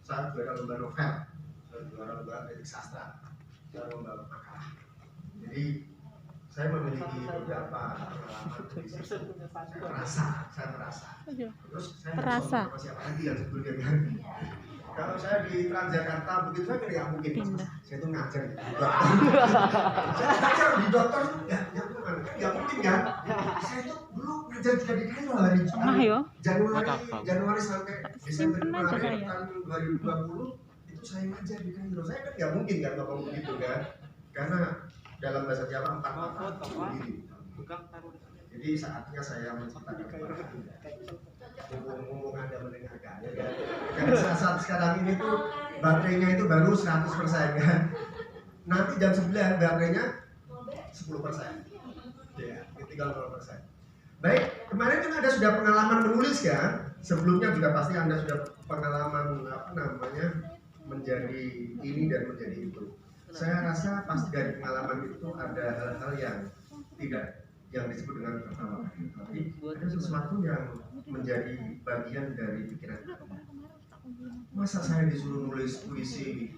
Saya juara lomba novel, saya juara lomba kritik sastra, saya lomba makalah. Jadi saya memiliki beberapa pengalaman di situ. Saya merasa. Terus saya Terasa. sama siapa lagi yang sebelumnya kan? Kalau saya di Transjakarta begitu saya kira mungkin Pindah. saya tuh ngajar di dokter. Saya ngajar di dokter nggak mungkin kan? Saya tuh dulu ngajar juga di Kairo hari Januari sampai Desember kemarin tahun 2020 itu saya ngajar di Kairo. Saya kan nggak mungkin kan ngomong begitu kan? Karena dalam bahasa Jawa 4 mata begini. Jadi saatnya saya menceritakan kepada Anda. Ngomong Anda mendengarkan ya kan? Karena saat sekarang ini tuh baterainya itu baru 100% kan? Nanti jam 9 baterainya 10%. Ya, tinggal 0%. Baik, kemarin kan Anda sudah pengalaman menulis kan? Sebelumnya juga pasti Anda sudah pengalaman menjadi ini dan menjadi itu. Saya rasa pasti dari pengalaman itu ada hal-hal yang tidak yang disebut dengan tertawa, tapi ada sesuatu yang menjadi bagian dari pikiran. Masa saya disuruh nulis puisi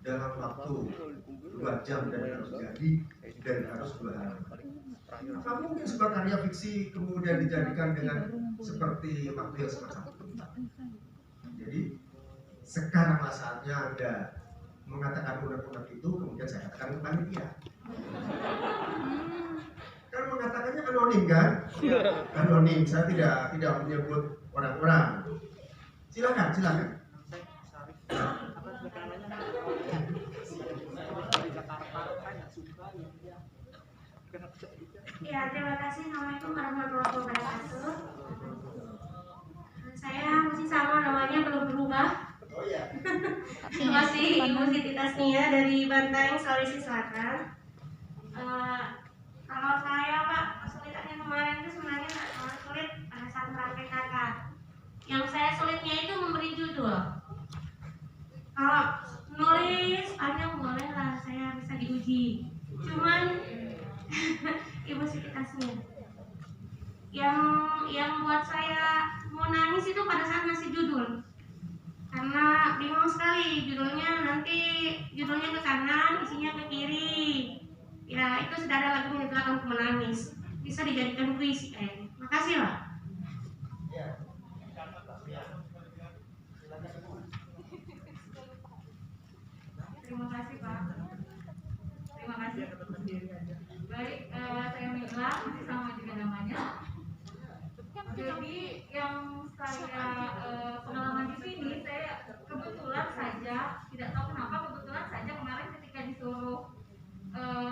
dalam waktu 2 jam dan harus jadi dan harus 2 halaman? Apa mungkin sebuah karya fiksi kemudian dijadikan dengan seperti waktu yang semacam itu? Jadi sekaranglah saatnya Anda mengatakan unek-unek itu, kemudian saya katakan ke panitia. Kan mengatakannya anonim kan? Anonim, saya tidak menyebut orang-orang. Silakan. Ya, terima kasih. Assalamualaikum warahmatullahi wabarakatuh. Saya masih sama, namanya belum berubah. Oh iya. Masih Ibu Siti Tasnia dari Banteng, Sulawesi Selatan. Kalau saya Pak, kesulitannya kemarin itu sebenarnya nggak terlalu sulit pada saat merangkai kata. Yang saya sulitnya itu memberi judul. Kalau nulis panjang boleh lah, saya bisa diuji. Cuman Ibu Siti Tasnia yang buat saya mau nangis itu pada saat ngasih judul, karena bingung sekali judulnya ke kanan, isinya ke kiri. Ya itu sudah ada lagunya di belakang menangis, bisa dijadikan puisi kayaknya. Makasih lah. Terima kasih Pak. Terima kasih. Baik, saya Mila, masih sama juga namanya. Jadi yang saya pengalaman di sini, saya kebetulan saja, tidak tahu kenapa kebetulan saja kemarin ketika disuruh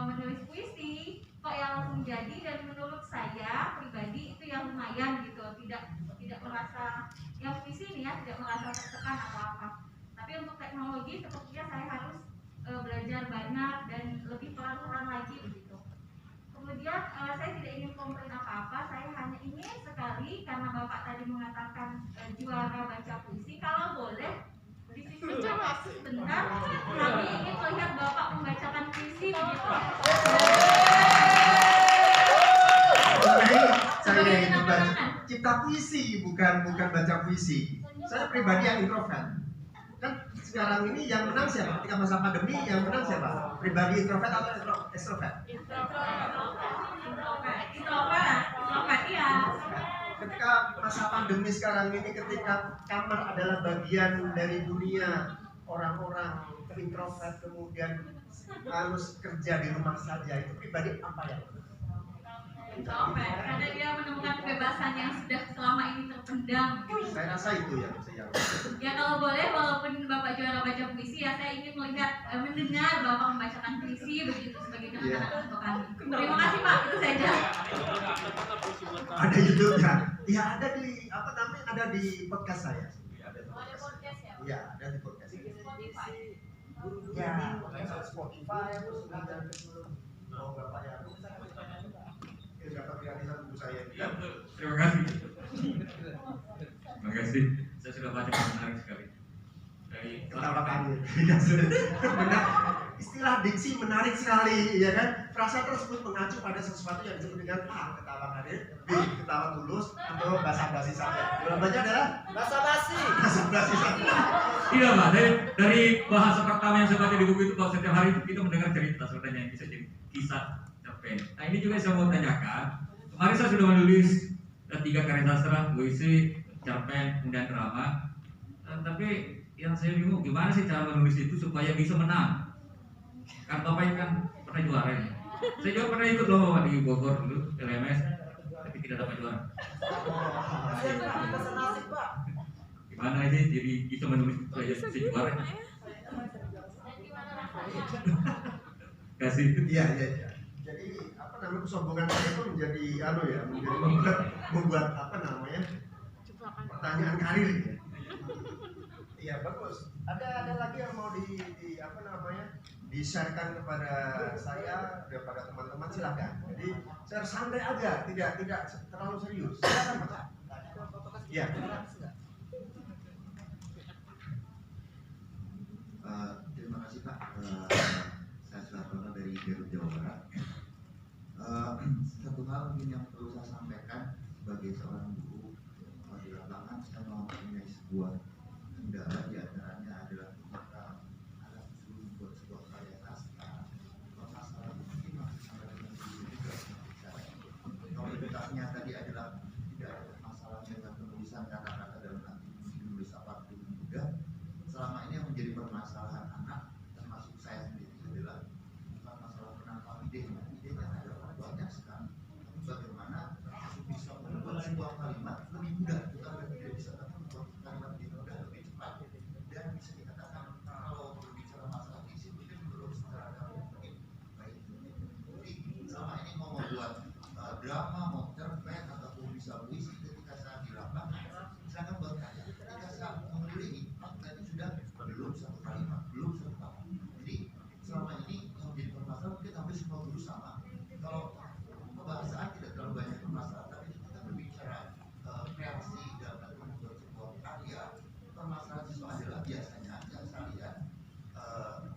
menulis puisi, kok yang langsung jadi, dan menurut saya pribadi itu yang lumayan gitu, tidak merasa yang puisi ini ya tidak merasa tertekan atau apa. Tapi untuk teknologi sepertinya saya harus belajar banyak dan lebih pelan-pelan lagi begitu. Kemudian saya tidak ingin komplain apa-apa, saya hanya ingin sekali karena Bapak tadi mengatakan juara baca puisi, kalau boleh di sini sebentar kami ingin melihat Bapak membacakan puisi begitu. Saya ini cipta puisi, bukan baca puisi. Saya pribadi yang introvert. Kan sekarang ini yang menang siapa? Ketika masa pandemi yang menang siapa? Pribadi introvert atau extrovert? Introvert, iya. Ketika masa pandemi sekarang ini, ketika kamar adalah bagian dari dunia orang-orang introvert, kemudian harus kerja di rumah saja, itu pribadi apa ya? Introvert, karena dia menemukan kebebasan yang sudah selama ini terpendam. Saya rasa itu ya. Ya kalau boleh, walaupun Bapak juara baca puisi, ya saya ingin mendengar Bapak membacakan puisi begitu sebagai kenang-kenangan untuk kami. Terima kasih Pak, itu saja. Ada YouTube-nya? Ya ada di ada di podcast saya. Ada di podcast ya? Iya, ada di podcast. Ya, Spotify, mau Bapak ya? Dapat gratisan buku saya. Terima kasih. Terima kasih. Saya sudah baca menarik sekali. Dari Ketawa kami. Benar. Istilah diksi menarik sekali, ya kan? Frasa tersebut mengacu pada sesuatu yang disebut dengan A, ketawa hadir, B, ketawa tulus, atau basa-basi saja. Jawabannya adalah basa-basi. Basa-basi saja. Tidak Pak, dari bahasa pertama yang saya baca di buku itu kalau setiap hari kita mendengar cerita sebenarnya yang bisa jadi kisah cerpen. Nah ini juga saya mau tanyakan. Kemarin saya sudah menulis 3 karya sastra, puisi, cerpen, kemudian drama. Tapi yang saya bingung gimana sih cara menulis itu supaya bisa menang. Kan Bapak ini kan pernah juara ya. Saya juga pernah ikut lomba di Bogor dulu, LMS, tapi tidak dapat juara. Gimana aja jadi bisa menulis supaya bisa juara? Kasih. Iya. Jadi apa namanya kesombongan saya itu menjadi membuat apa namanya pertanyaan karir. Iya bagus. Ada lagi yang mau di apa namanya di-sharekan kepada saya kepada teman-teman silakan. Jadi share santai aja, tidak terlalu serius. Silakan Mas. Iya. Terima kasih Pak. Saya Suhartono dari Garut Jawa Barat. Satu hal mungkin yang perlu saya sampaikan sebagai seorang guru di lapangan, saya mempunyai sebuah kendala, di antaranya adalah ketika ada usul membuat sebuah karya sastra, masalah mungkin masih sampai dengan guru juga. Kalau indikasinya tadi adalah tidak ada masalah dengan penulisan kata-kata dalam arti menulis apapun mudah. Selama ini yang menjadi permasalahan anak termasuk saya sendiri adalah bukan masalah penangkap idenya adalah banyak sekali, tapi bagaimana bisa membuat sebuah kalimat lebih mudah, bukan tidak bisa, tapi membuat kalimat lebih mudah, lebih cepat, dan bisa dikatakan kalau berbicara masalah isi mungkin belum secara dalam mungkin baik. Jadi selama ini mau membuat drama, mau cerpen ataupun bisa puisi, ketika saya di lapangan silakan buat karya. Ketika saya mengulangi tadi sudah belum satu kalimat, belum satu kata. Jadi selama ini yang menjadi permasalahan mungkin hampir semua guru sama. Kalau pembahasan tidak terlalu banyak permasalahan, tapi kita berbicara kreasi dalam membuat sebuah karya, permasalahan siswa adalah biasanya yang saya lihat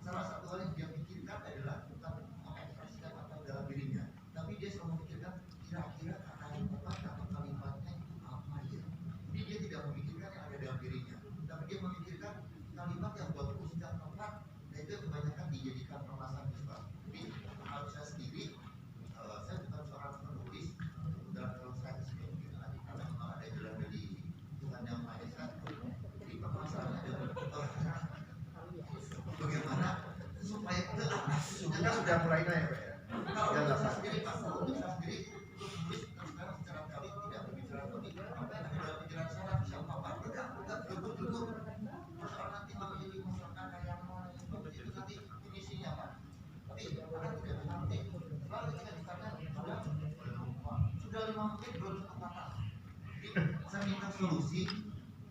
salah satu hal yang dia pikirkan adalah bukan mengekspresikan apa dalam dirinya, tapi dia selalu memikirkan kira-kira kata yang tepat atau kalimatnya itu apa ya. Jadi dia tidak memikirkan yang ada dalam dirinya, tapi dia memikirkan kalimat yang bagus dan tepat, dan itu kebanyakan dijadikan permasalahan siswa. Jadi kalau saya sendiri, saya bukan seorang penulis, dan kalau saya sendiri mungkin karena memang ada jalan dari Tuhan yang Maha Esa. Jadi permasalahannya adalah bagaimana supaya kita Sudah mulai naik Pak ya. kalau saya sendiri Pak, untuk saya sendiri menulis sekarang secara kali tidak berbicara topik apa yang ada dalam pikiran saya bisa apa tidak betul-betul persoalan nanti memilih masyarakat kayak mana itu nanti finishingnya Pak. Tapi akan tidak nanti lalu kita ditanya sudah 5 menit belum satu kata. Jadi saya minta solusi.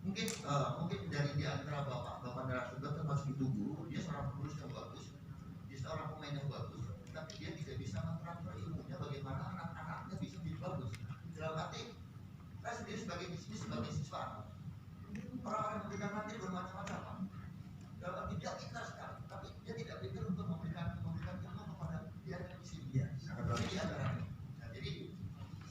Mungkin dari di antara bapak narasumber termasuk ibu guru, dia seorang penulis yang bagus, dia seorang pemain yang bagus, tapi dia tidak bisa mentransfer ilmunya bagaimana anak-anaknya bisa menjadi bagus. Dalam arti saya sendiri sebagai siswa, orang-orang yang memberikan materi bermacam-macam, Pak. Dalam arti dia pintar sekali, tapi dia tidak pintar untuk memberikan ilmu kepada dia di sini. Iya, sangat bagus. Nah, jadi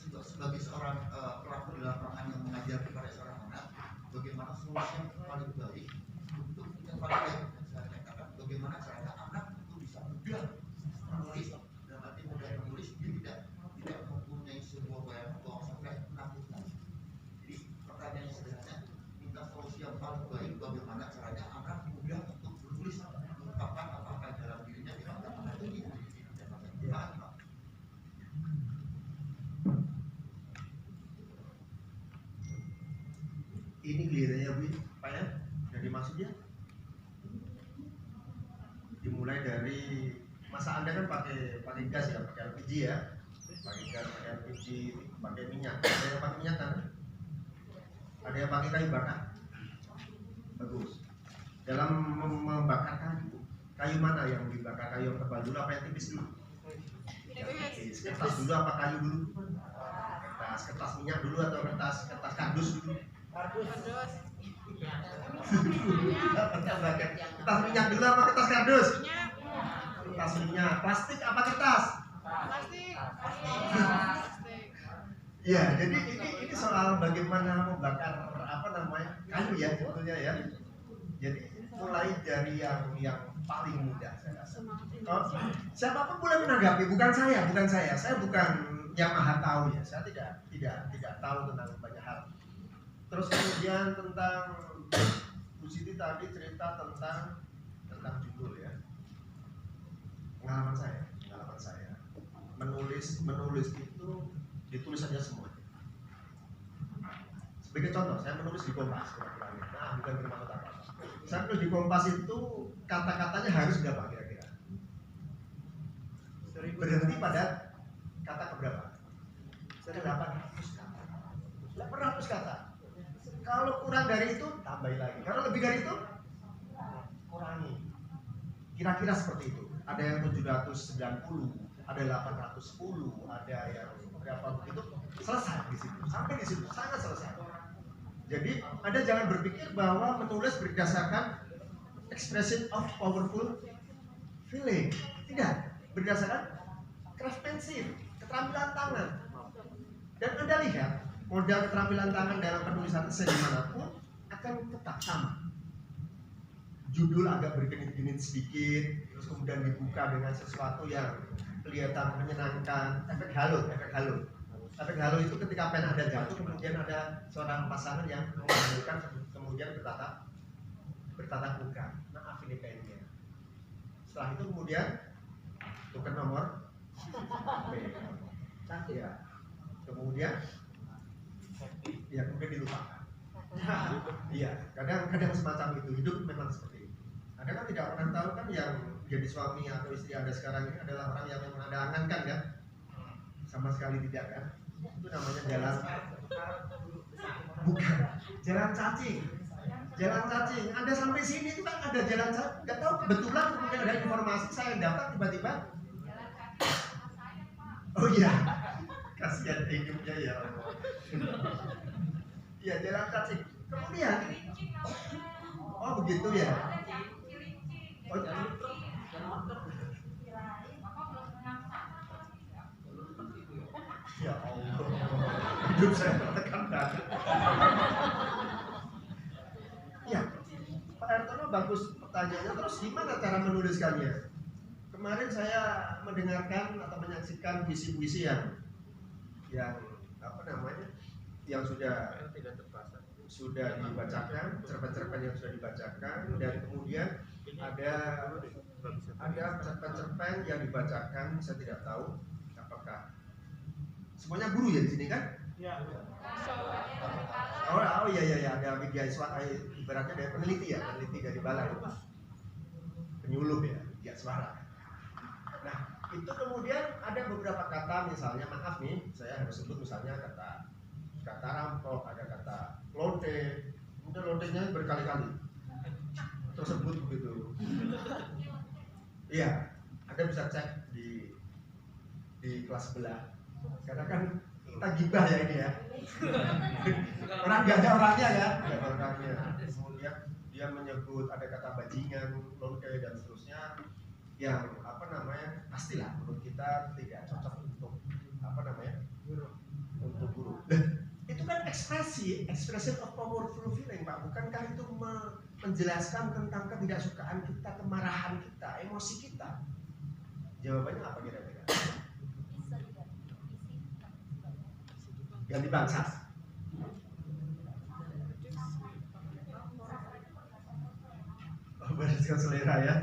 sebagai seorang pelaku di lapangan yang mengajar kepada seorang anak, bagaimana solusi yang paling baik untuk yang paling baik saya katakan bagaimana caranya anak itu bisa mudah menulis, dalam arti mudah menulis, dia tidak mempunyai sebuah bayangan bahwa sampai menakutkan. Jadi pertanyaannya sederhana, minta solusi yang paling baik bagaimana caranya anak mudah untuk menulis, mengungkapkan apa-apa yang dalam dirinya tidak pernah terjadi di dirinya. Pak. Ini gilirannya Bu, Pak ya. Jadi maksudnya dimulai dari masa Anda kan pakai gas ya, pakai LPG ya. Pakai gas, pakai LPG, pakai minyak. Ada yang pakai minyak kan? Ada yang pakai kayu bakar. Bagus. Dalam membakar kayu mana yang dibakar? Kayu yang tebal dulu apa yang tipis dulu? Tipis. Kertas dulu apa kayu dulu? Kertas minyak dulu atau kertas kardus dulu? Kertas minyak dulu apa kertas kardus? Kertas minyak. Plastik apa kertas? Plastik. Ya, jadi ini soal bagaimana membakar apa namanya kayu ya sebetulnya ya. Jadi mulai dari yang paling mudah saya rasa. Siapapun boleh menanggapi, bukan saya. Saya bukan yang maha tahu ya. Saya tidak tahu tentang banyak hal. Terus kemudian tentang Bu Siti tadi cerita tentang judul ya. Pengalaman saya. Menulis itu ditulis saja semuanya. Sebagai contoh, saya menulis di Kompas, bukan bermaksud apa. Saya menulis di Kompas itu kata-katanya harus berapa kira-kira? Berhenti pada kata keberapa? 800 kata. 800 kata. Kalau kurang dari itu, tambahin lagi. Kalau lebih dari itu, kurangi. Kira-kira seperti itu. Ada yang 790, ada 810, ada yang berapa begitu. Selesai di situ. Sampai di situ sangat selesai. Jadi, Anda jangan berpikir bahwa menulis berdasarkan expression of powerful feeling. Tidak. Berdasarkan craftsmanship, keterampilan tangan. Dan Anda lihat, modal keterampilan tangan dalam penulisan dimanapun akan tetap sama. Judul agak bergenit-genit sedikit, terus kemudian dibuka dengan sesuatu yang kelihatan menyenangkan, efek halo. Efek halo itu ketika pen Anda jatuh, kemudian ada seorang pasangan yang mengambilkan, kemudian bertatap muka. Maaf ini pennya. Setelah itu kemudian tukar nomor ya. Kemudian dilupakan. Iya, kadang semacam itu. Hidup memang seperti itu. Anda kan tidak pernah tahu kan yang jadi suami atau istri Anda sekarang ini adalah orang yang memang Anda angankan kan? Sama sekali tidak kan? Itu namanya jalan cacing. Anda sampai sini itu kan ada jalan cacing. Nggak tahu kebetulan kemudian ada informasi saya dapat tiba-tiba. Oh iya, kasihan hidupnya ya. Iya, jalan cacing. Kemudian, oh begitu ya. Oh, ya Allah, hidup saya tertekan banget. Ya, Pak Hartono bagus pertanyaannya. Terus gimana cara menuliskannya? Kemarin saya mendengarkan atau menyaksikan puisi-puisi yang apa namanya, yang sudah dibacakan, cerpen-cerpen yang sudah dibacakan, dan kemudian ada cerpen-cerpen yang dibacakan. Saya tidak tahu apakah semuanya guru ya di sini kan? Ya. Oh iya, ada media suara, ibaratnya dari peneliti dari balai, penyuluh ya, media suara. Nah, itu kemudian ada beberapa kata, misalnya maaf nih, saya harus sebut misalnya kata rampok, ada kata lonte, kemudian lontenya berkali-kali tersebut begitu. Iya, Anda bisa cek di kelas sebelah. Karena kan kita gibah ya ini ya. Orang gak ada orangnya ya. Kemudian dia menyebut ada kata bajingan, lonte dan seterusnya, yang apa namanya, pastilah menurut kita tidak cocok untuk apa namanya, untuk guru. Itu kan expression of powerful feeling, Pak. Bukankah itu menjelaskan tentang ketidaksukaan kita, kemarahan kita, emosi kita? Jawabannya apa kira-kira? Ganti bangsa. Oh, berdasarkan selera ya.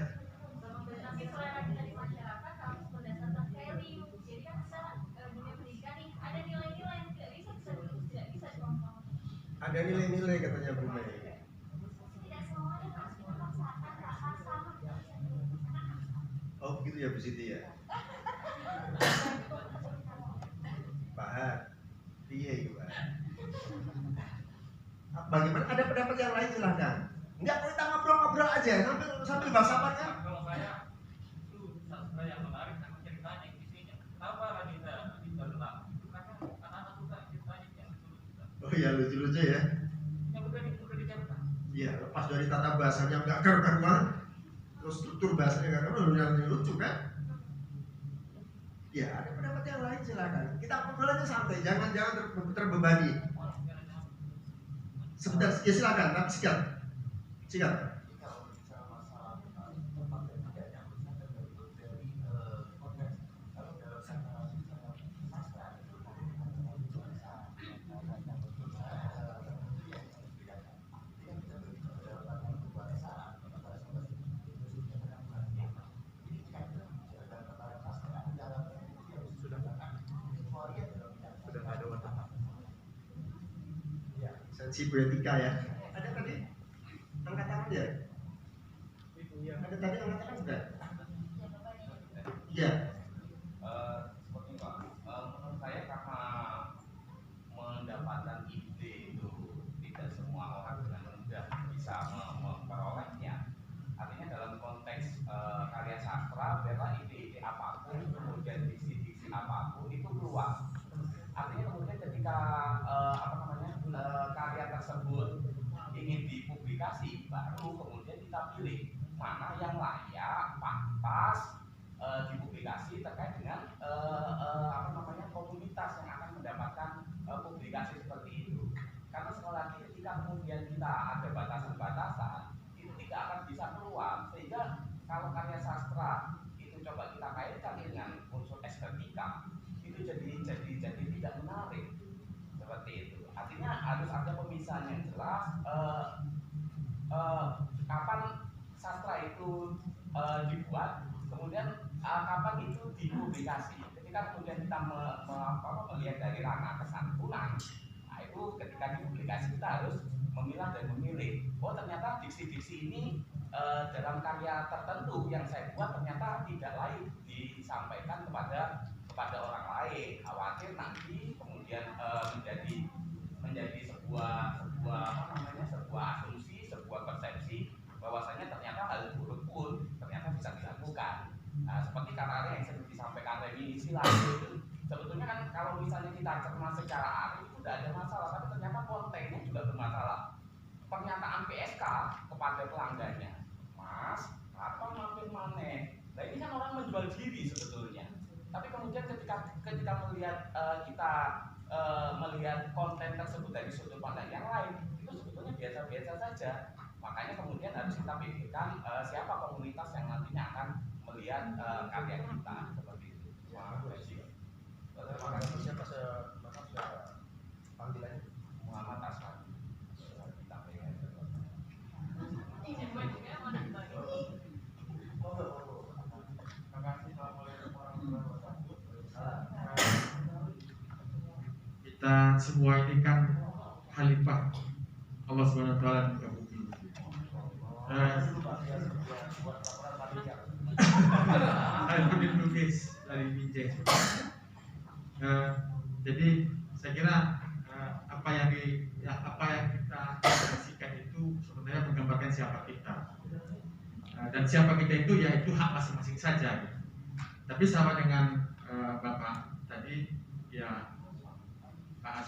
Ada nilai-nilai katanya Bu Mei. Oh begitu ya Bu Siti ya. Bahar, iya itu Pak. Bagaimana? Ada pendapat yang lain silahkan. Enggak, kita ngobrol-ngobrol aja sambil bahas apa kan? Kalau saya itu sastra yang menarik sama ceritanya isinya. Kenapa Radita berulang? Itu karena anak-anak suka ceritanya yang lucu-lucu. Oh iya, lucu-lucu ya. Yang bukan diceritakan. Iya, lepas dari tata bahasanya nggak karuan, terus struktur bahasanya nggak karuan, yang lucu kan? Ya, ada pendapat yang lain silakan. Kita ngobrol aja santai, jangan terbebani. Sebentar, ya silakan, tapi singkat. si Bu Etika ya. Ada tadi angkat tangan ya? Ada tadi angkat tangan enggak? Iya. Seperti Pak, menurut saya karena mendapatkan ide itu tidak semua orang dengan mudah bisa memperolehnya. Artinya dalam konteks karya sastra, biarlah ide-ide apapun, kemudian diksi-diksi apapun itu keluar. Artinya kemudian ketika karya tersebut ingin dipublikasi, baru kemudian kita pilih mana yang layak, pantas dipublikasi terkait dengan komunitas yang akan mendapatkan publikasi seperti itu. Karena sekali lagi ketika kemudian kita ada batasan-batasan, itu tidak akan bisa keluar. Sehingga kalau karya sastra itu coba kita kaitkan dengan unsur estetika, itu jadi tidak menarik seperti itu. Artinya harus ada pemisahan yang jelas kapan sastra itu dibuat, kemudian kapan itu dipublikasi. Ketika kemudian kita melihat dari ranah kesantunan, nah itu ketika dipublikasi kita harus memilah dan memilih. Oh ternyata diksi-diksi ini dalam karya tertentu yang saya buat ternyata tidak layak disampaikan kepada orang lain. Khawatir nanti kemudian menjadi sebuah asumsi, sebuah persepsi bahwasanya ternyata hal buruk pun ternyata bisa dilakukan. Nah, seperti kata yang sering disampaikan reminisisi itu, sebetulnya kan kalau misalnya kita cermat secara arif itu tidak ada masalah, tapi ternyata kontennya juga bermasalah. Pernyataan PSK kepada pelanggannya, Mas, apa mampir maneh? Nah ini kan orang menjual diri sebetulnya. Tapi kemudian ketika melihat melihat konten tersebut dari sudut pandang yang lain, itu sebetulnya biasa-biasa saja. Makanya kemudian harus kita pikirkan siapa komunitas yang nantinya akan melihat karya kita seperti itu. Terima kasih. Siapa panggilannya? Muhammad Aswan. Kita semua ini kan khalifah Allah Subhanahu wa taala di muka bumi. Saya penulis dari Binjai. Jadi saya kira apa yang kita kasihkan itu sebenarnya menggambarkan siapa kita. Dan siapa kita itu ya itu hak masing-masing saja. Tapi sama dengan Bapak tadi ya Pak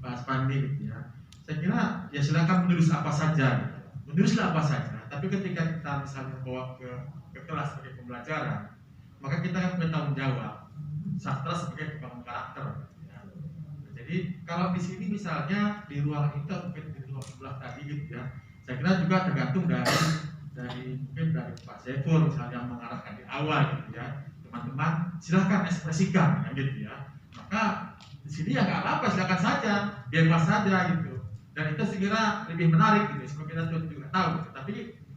Aswani gitu ya. Saya kira ya silakan menulis apa saja, menulislah apa saja. Tapi ketika kita misalnya bawa ke kelas sebagai pembelajaran, maka kita akan punya tanggung jawab. Sastra sebagai pembangun karakter. Ya. Jadi kalau di sini misalnya di ruang itu mungkin di ruang sebelah tadi gitu ya. Saya kira juga tergantung dari mungkin dari Pak Saiful misalnya yang mengarahkan di awal gitu ya. Teman-teman silahkan ekspresikan gitu ya. Maka di sini ya nggak apa-apa, silakan saja, bebas saja gitu. Dan itu saya kira lebih menarik gitu, seperti kita juga tahu. Gitu. Tapi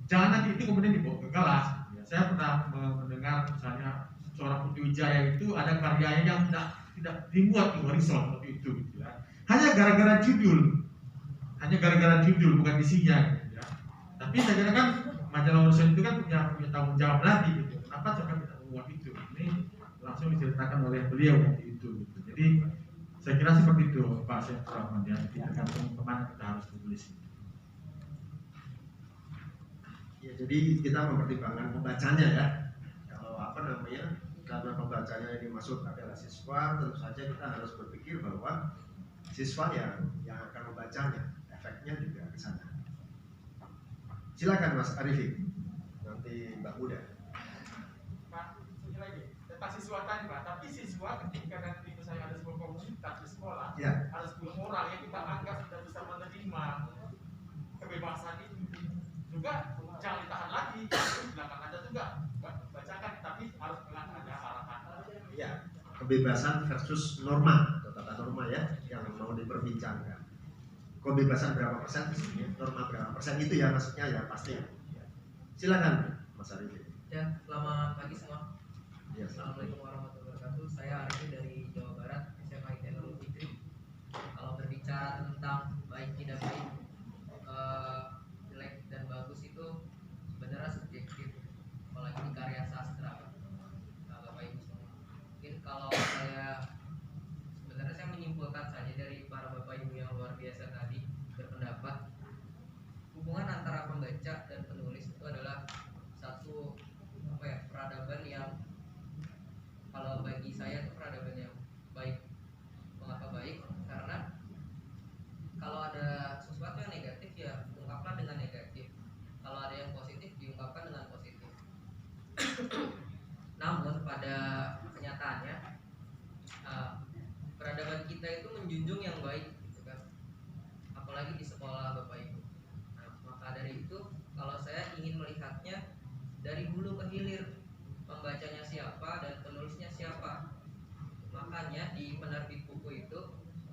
jangan nanti itu kemudian dibawa ke kelas. Gitu ya. Saya pernah mendengar misalnya seorang Putu Wijaya itu ada karyanya yang tidak dimuat di horizon seperti itu gitu ya. Hanya gara-gara judul, bukan isinya gitu ya. Tapi saya kira kan majalah horizon itu kan punya tanggung jawab lagi gitu. Kenapa coba tidak memuat itu? Ini langsung diceritakan oleh beliau waktu itu gitu. Jadi saya kira seperti itu Pak Saiful Rahman ya. Tergantung kemana kita harus tulis. Ya, jadi kita mempertimbangkan pembacanya ya. Kalau karena pembacanya ini maksud adalah siswa, tentu saja kita harus berpikir bahwa siswa yang akan membacanya, efeknya juga ke sana. Silakan Mas Arifin, nanti Mbak Muda. Pak, sekali lagi, tentang siswa tadi Pak, tapi siswa ketika nanti misalnya ada sebuah komunitas di sekolah, Ya. ada sebuah moral yang kita anggap tidak bisa menerima kebebasan itu, juga jangan ditahan lagi, belakang Anda juga bacakan, tapi harus ada arahan. Ya, kebebasan versus norma atau tata norma ya yang mau diperbincangkan. Kebebasan berapa persen di sini, norma berapa persen itu ya maksudnya ya pasti. Ya. Silakan Mas Arifin. Ya, selamat pagi semua. Ya, Assalamualaikum warahmatullahi wabarakatuh. Saya Arifin dari Jawa Barat, SMA ITN Nurul Fikri. Kalau berbicara bicara tentang baik tidak baik, jelek dan bagus itu sebenarnya subjektif, apalagi di karya sastra. Nah, Bapak Ibu semua, mungkin kalau sebenarnya saya menyimpulkan saja dari para Bapak Ibu yang luar biasa tadi berpendapat, hubungan antara pembaca dan penulis itu adalah satu peradaban yang, kalau bagi saya itu peradaban yang baik. Mengapa baik? Karena kalau ada sesuatu yang negatif ya ungkapkan dengan negatif, kalau ada yang positif diungkapkan dengan positif. Namun pada kenyataannya peradaban kita itu menjunjung yang baik, gitu kan, apalagi di sekolah Bapak Ibu. Nah, maka dari itu kalau saya ingin melihatnya dari hulu ke hilir, pembacanya siapa dan penulisnya siapa. Makanya di penerbit buku itu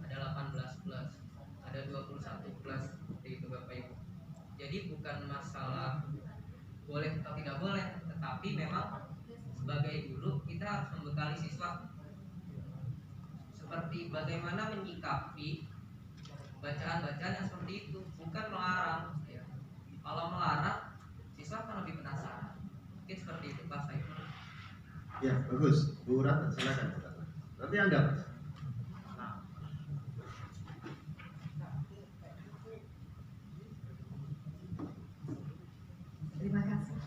ada 18 plus, ada 21 plus, seperti itu Bapak Ibu. Jadi bukan masalah boleh atau tidak boleh, tetapi memang sebagai guru kita harus membekali siswa seperti bagaimana menyikapi bacaan-bacaan yang seperti itu, bukan melarang ya. Kalau melarang, siswa akan lebih penasaran. Mungkin seperti itu Pak Said. Ya, bagus. Bu Ratna, silakan. Nanti Anda, Mas. Terima kasih.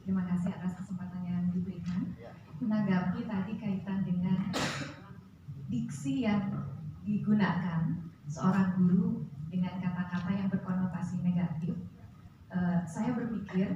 Terima kasih atas kesempatan yang diberikan. Menanggapi tadi kaitan dengan diksi yang digunakan seorang guru dengan kata-kata yang berkonotasi negatif, saya berpikir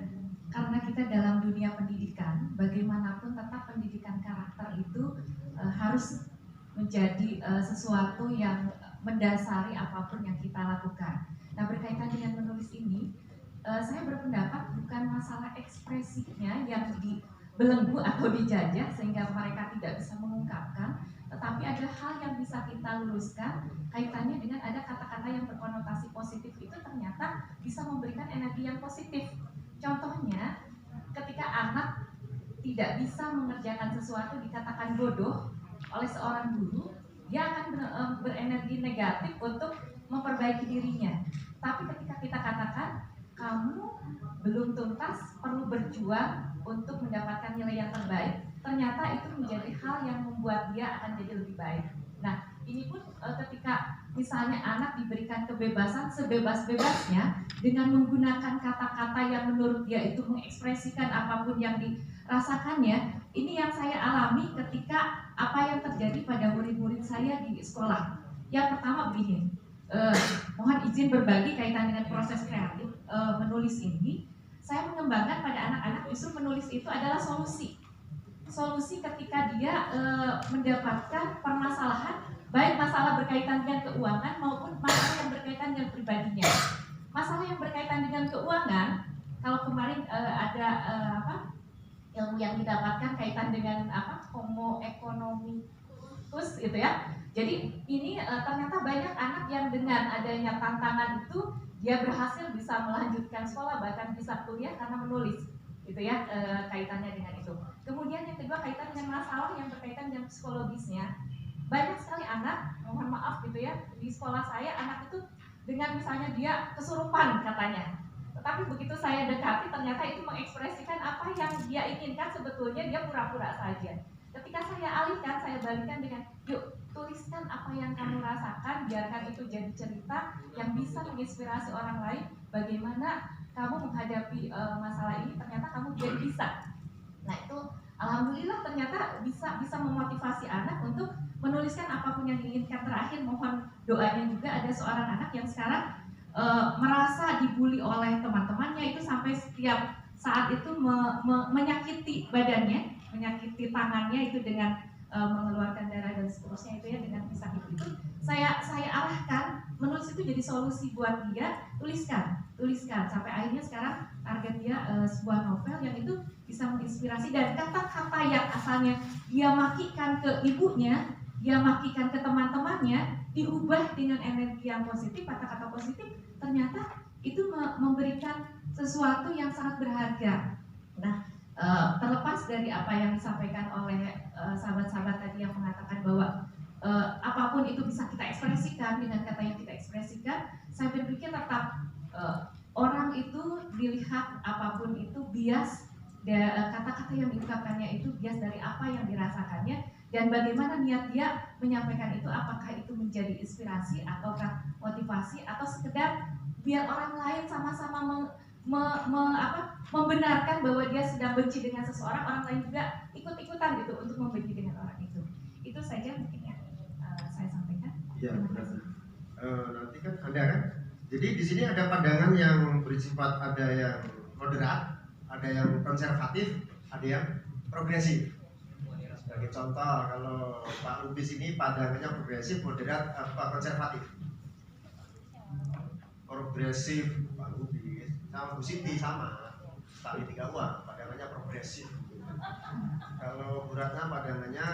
karena kita dalam dunia pendidikan, bagaimanapun tetap pendidikan karakter itu harus menjadi sesuatu yang mendasari apapun yang kita lakukan. Nah, berkaitan dengan menulis ini, saya berpendapat bukan masalah ekspresinya yang dibelenggu atau dijajah sehingga mereka tidak bisa mengungkapkan, tetapi ada hal yang bisa kita luruskan kaitannya dengan ada kata-kata yang berkonotasi positif itu ternyata bisa memberikan energi yang positif. Contohnya, ketika anak tidak bisa mengerjakan sesuatu dikatakan bodoh oleh seorang guru, dia akan berenergi negatif untuk memperbaiki dirinya. Tapi ketika kita katakan, kamu belum tuntas, perlu berjuang untuk mendapatkan nilai yang terbaik, ternyata itu menjadi hal yang membuat dia akan jadi lebih baik. Nah, ini pun ketika misalnya anak diberikan kebebasan sebebas-bebasnya dengan menggunakan kata-kata yang menurut dia itu mengekspresikan apapun yang dirasakannya, ini yang saya alami ketika apa yang terjadi pada murid-murid saya di sekolah. Yang pertama begini, mohon izin berbagi kaitan dengan proses kreatif menulis ini. Saya mengembangkan pada anak-anak justru menulis itu adalah solusi ketika dia mendapatkan permasalahan, baik masalah berkaitan dengan keuangan maupun masalah yang berkaitan dengan pribadinya. Masalah yang berkaitan dengan keuangan, kalau kemarin ada ilmu yang didapatkan kaitan dengan homo economicus gitu ya. Jadi ini ternyata banyak anak yang dengan adanya tantangan itu dia berhasil bisa melanjutkan sekolah, bahkan bisa kuliah karena menulis, gitu ya, kaitannya dengan itu. Kemudian yang kedua kaitan dengan masalah yang berkaitan dengan psikologisnya. Banyak sekali anak, mohon maaf gitu ya, di sekolah saya anak itu dengan misalnya dia kesurupan katanya, tetapi begitu saya dekati ternyata itu mengekspresikan apa yang dia inginkan, sebetulnya dia pura-pura saja. Ketika saya alihkan, saya balikan dengan, yuk tuliskan apa yang kamu rasakan, biarkan itu jadi cerita yang bisa menginspirasi orang lain. Bagaimana kamu menghadapi masalah ini, ternyata kamu jadi bisa. Nah itu alhamdulillah ternyata bisa memotivasi anak untuk menuliskan apapun yang diinginkan. Terakhir mohon doanya juga, ada seorang anak yang sekarang merasa dibully oleh teman-temannya, itu sampai setiap saat itu menyakiti badannya, menyakiti tangannya itu dengan mengeluarkan darah dan seterusnya itu ya, dengan pisah itu. Saya arahkan menulis itu jadi solusi buat dia, tuliskan sampai akhirnya sekarang target dia sebuah novel yang itu bisa menginspirasi, dan kata-kata yang asalnya dia makikan ke ibunya, dia makikan ke teman-temannya, diubah dengan energi yang positif, kata-kata positif, ternyata itu memberikan sesuatu yang sangat berharga. Nah, terlepas dari apa yang disampaikan oleh sahabat-sahabat tadi yang mengatakan bahwa apapun itu bisa kita ekspresikan dengan kata yang kita ekspresikan, saya berpikir tetap orang itu dilihat apapun itu bias, kata-kata yang diungkapkannya itu bias dari apa yang dirasakannya dan bagaimana niat dia menyampaikan itu, apakah itu menjadi inspirasi ataukah motivasi atau sekedar biar orang lain sama-sama membenarkan bahwa dia sedang benci dengan seseorang, orang lain juga ikut-ikutan gitu untuk membenci dengan orang itu. Itu saja mungkin yang saya sampaikan. Iya, benar. Nanti kan Anda kan, jadi di sini ada pandangan yang bersifat, ada yang moderat, ada yang konservatif, ada yang progresif. Sebagai contoh, kalau Pak Lubis ini pandangannya progresif, moderat, konservatif. Progresif Pak Lubis sama Bu Siti sama, tali 3 uang, pandangannya progresif. Kalau Bu Ratna pandangannya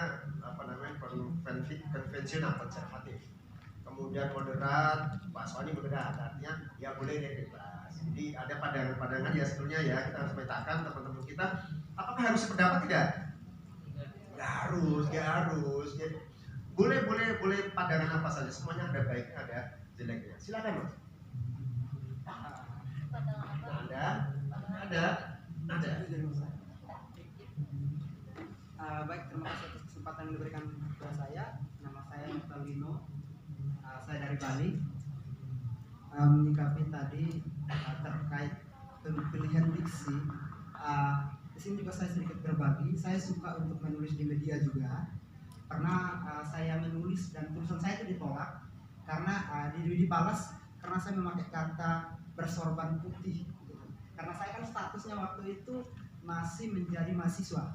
konvensional, konservatif. Kemudian moderat, Pak Soni moderat, artinya ya boleh deh bebas. Jadi ada pandangan-pandangan ya sebetulnya ya kita harus petakan teman-teman kita, apakah harus sependapat tidak? Nggak harus. Jadi, boleh pandangan apa saja, semuanya ada baiknya ada jeleknya. Silakan Mas. Ada. Baik, terima kasih atas kesempatan yang diberikan kepada saya. Nama saya Mutalino, saya dari Bali. Menyikapi tadi terkait pilihan diksi, di sini juga saya sedikit berbagi. Saya suka untuk menulis di media juga. Pernah saya menulis dan tulisan saya itu ditolak karena dibalas karena saya memakai kata bersorban putih. Karena saya kan statusnya waktu itu masih menjadi mahasiswa.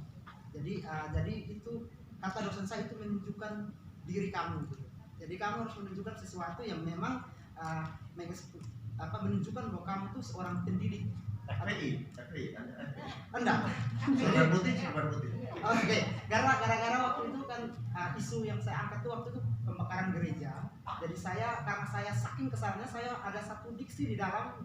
Jadi itu kata dosen saya itu menunjukkan diri kamu gitu. Jadi kamu harus menunjukkan sesuatu yang memang menunjukkan bahwa kamu itu seorang pendidik. FPI. Enggak. Sorban putih. Oke, gara-gara waktu itu kan isu yang saya angkat itu waktu itu pembakaran gereja. Jadi karena saya saking kesalnya, saya ada satu diksi di dalam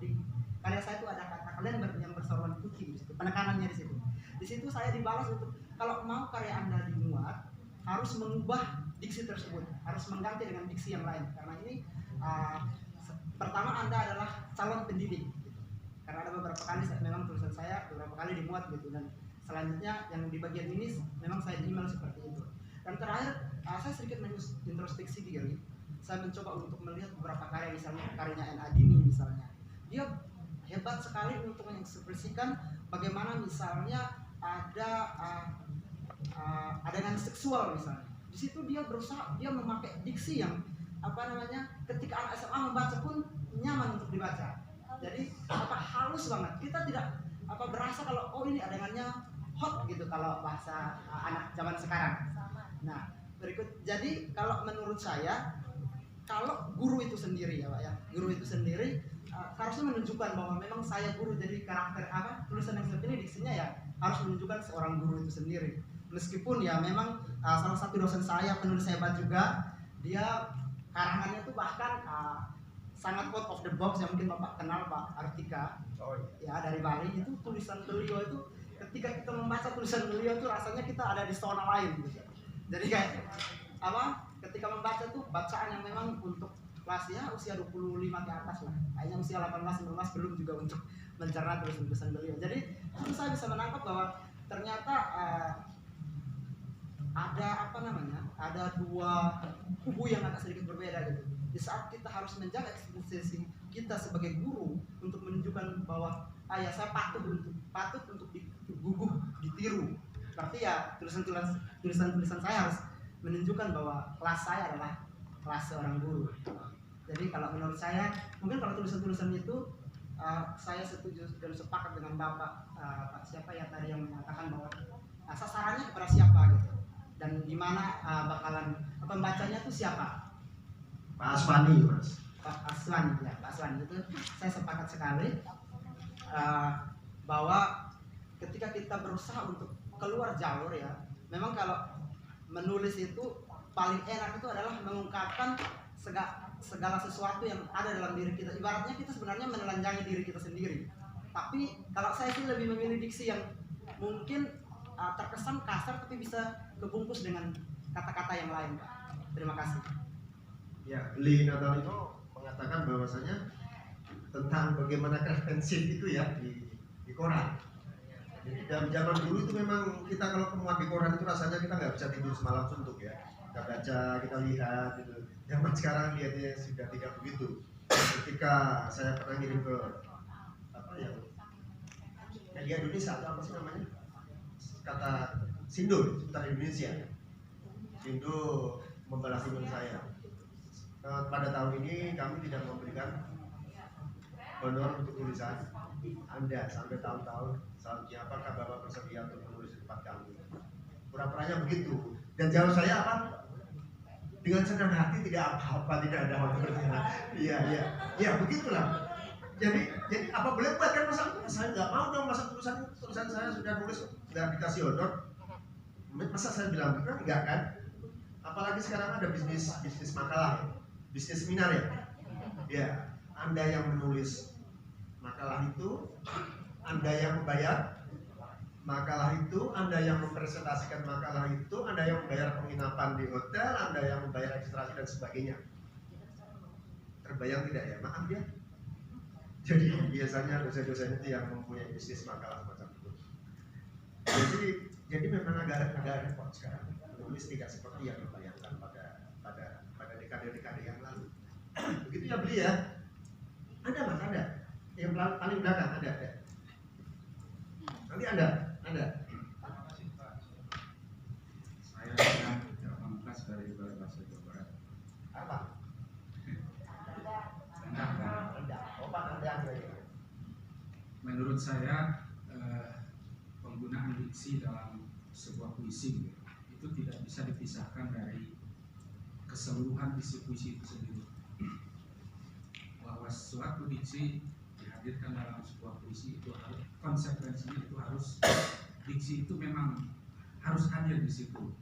karya saya itu ada kata kalian yang bersorban putih di situ, penekanannya di situ. Di situ saya dibalas untuk kalau mau karya Anda dimuat harus mengubah diksi tersebut, harus mengganti dengan diksi yang lain. Karena ini pertama Anda adalah calon pendidik. Karena ada beberapa kali memang tulisan saya beberapa kali dimuat gitu, dan selanjutnya yang di bagian ini memang saya email seperti itu. Dan terakhir saya sedikit introspeksi diri. Saya mencoba untuk melihat beberapa karya, misalnya karyanya N. Adini misalnya. Dia hebat sekali untuk mengekspresikan bagaimana misalnya ada adegan seksual misalnya. Di situ dia berusaha, dia memakai diksi yang ketika anak SMA membaca pun nyaman untuk dibaca. Jadi halus banget. Kita tidak berasa kalau ini adegannya hot gitu kalau bahasa anak zaman sekarang. Nah, jadi kalau menurut saya, kalau guru itu sendiri ya Pak ya, guru itu sendiri harusnya menunjukkan bahwa memang saya guru, jadi karakter tulisan yang seperti ini diksinya ya harus menunjukkan seorang guru itu sendiri. Meskipun ya memang salah satu dosen saya, penulis hebat juga, dia karangannya tuh bahkan sangat out of the box, yang mungkin Bapak kenal, Pak Artika. Ya, dari Bali. Itu tulisan beliau itu ketika kita membaca tulisan beliau itu rasanya kita ada di zona lain gitu. Jadi kayak ketika membaca tuh bacaan yang memang untuk kelasnya usia 25 ke atas lah. Kayaknya usia 18-19 belum juga untuk mencerna tulisan-tulisan beliau. Jadi itu saya bisa menangkap bahwa ternyata ada dua kubu yang agak sedikit berbeda gitu. Di saat kita harus menjaga eksistensi kita sebagai guru untuk menunjukkan bahwa saya patut untuk diguguh, ditiru. Berarti ya tulisan saya harus menunjukkan bahwa kelas saya adalah kelas seorang guru. Jadi kalau menurut saya, mungkin kalau tulisan-tulisan itu saya setuju dan sepakat dengan Bapak Pak siapa ya tadi yang mengatakan bahwa sasarannya kepada siapa gitu, dan di mana bakalan pembacanya itu siapa. Pak Aswani, Mas. Pak Aswani itu saya sepakat sekali bahwa ketika kita berusaha untuk keluar jalur ya, memang kalau menulis itu paling enak itu adalah mengungkapkan segala sesuatu yang ada dalam diri kita. Ibaratnya kita sebenarnya menelanjangi diri kita sendiri. Tapi kalau saya sih lebih memilih diksi yang mungkin terkesan kasar tapi bisa kebungkus dengan kata-kata yang lain, Pak. Terima kasih. Ya, Lee Natal itu mengatakan bahwasanya tentang bagaimana kreatif itu ya di koran. Jadi dalam zaman dulu itu memang kita kalau kemuat di koran itu rasanya kita nggak bisa tidur semalam suntuk ya. Kita baca, kita lihat gitu. Zaman sekarang lihatnya sudah tidak begitu. Ketika saya pernah ngirim ke apa ya, media Indonesia atau apa sih namanya, kata Sindo seputar Indonesia. Sindo membalas email saya. Pada tahun ini kami tidak memberikan honor untuk tulisan Anda sampai tahun-tahun selanjutnya. Apakah Bapak bersedia untuk menulis di tempat kami? Pura-puranya begitu. Dan jawab saya apa? Dengan senang hati, tidak apa-apa, tidak ada honornya. Iya, begitulah. Jadi apa boleh buat kan masa saya nggak mau dong, masa tulisan saya sudah nulis nggak dikasih honor. Masa saya bilang enggak kan? Apalagi sekarang ada bisnis makalah, bisnis seminar ya. Ya, Anda yang menulis makalah itu, Anda yang membayar makalah itu, Anda yang mempresentasikan makalah itu, Anda yang membayar penginapan di hotel, Anda yang membayar registrasi dan sebagainya. Terbayang tidak ya? Maaf ya. Jadi biasanya dosen-dosen itu yang mempunyai bisnis makalah macam itu. Jadi memang agak repot sekarang. Menulis tidak seperti yang dibayangkan pada dekade-dekade yang lalu. Begitu ya beli ya. Ada Mas, ada. Yang paling belakang ada. Nanti ada. Saya Pak Pamungkas dari Balai Bahasa Jawa Barat. Apa? Menurut saya penggunaan diksi dalam sebuah puisi itu tidak bisa dipisahkan dari keseluruhan isi puisi itu sendiri. Bahwa suatu diksi dihadirkan dalam sebuah puisi itu harus konsekuensinya itu harus diksi itu memang harus hadir di situ.